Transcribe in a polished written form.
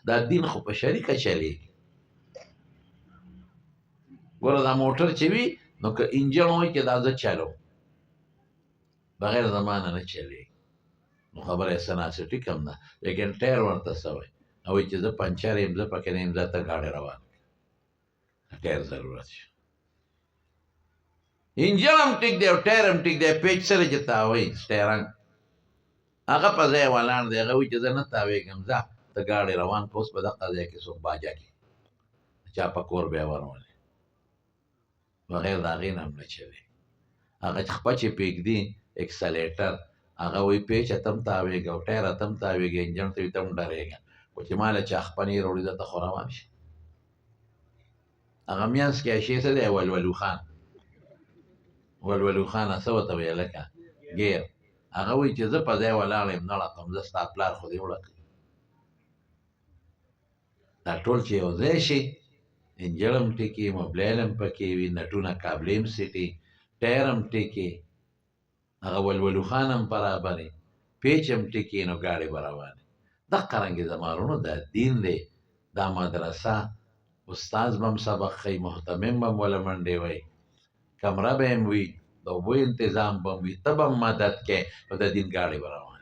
دا دین خو په شریکه چلیږي. ګوره دا موټر چې وي نو که انجن وایي چې دا زه چلوم بغیر زمانه نه چلیږي، نو خبره یې سناسي ټیک هم ده، لیکن ټایر ورته څه وایي؟ وایي چې زه پنچر یم، زه پکې نه یم، زه ته ګاډی روان ټایر ضرورت شي. انجن هم ټیک دی او ټایر هم ټیک دی، پیچ سره چې تاوی سټیرنګ هغه په ځای ولاړ دی، هغه وایي چې زه نه تاویږم، ځه ته ګاډی روان که اوس په دغه ځای کې څوک باجه کړي چا په کور بیا ورولي بغیر د هغې نه هم نه چلېږي. هغه چې خپه چې پرېږدي اکسلیټر هغه وایي پیچ ته هم تاویږه او ټایر ته هم تاویږه، انجن ته وایي ته هم ډارېږه، خو چې ما له چا خپه نه یې راوړي ده ته خو روان شي. هغه منځ کې شی څه دی؟ ولولو خان. ولولو خان څه ورته وایي هلکه ګیر. هغه وایي چې زه په ځای ولاړ یم نه ړقم، زه ستا پلار خو دې وړقوي. دا ټول چې یو ځای شي انجن هم ټیکي، موبلایل هم پکې وي، نټونه کابلې هم سیټي، ټایر هم ټیکي، هغه ولولو خان هم برابرې، پیچ هم ټیکي، نو ګاډی به روانې. دقه رنګې زما وروڼو دا دین دی، دا مدرسه، استاز به هم سبق ښیي، محتمم به هم وله منډې وایي، کمره به هم وي، د اوبو انتظام به هم وي، ته به هم مدد کوې، نو د دین ګاډی به روان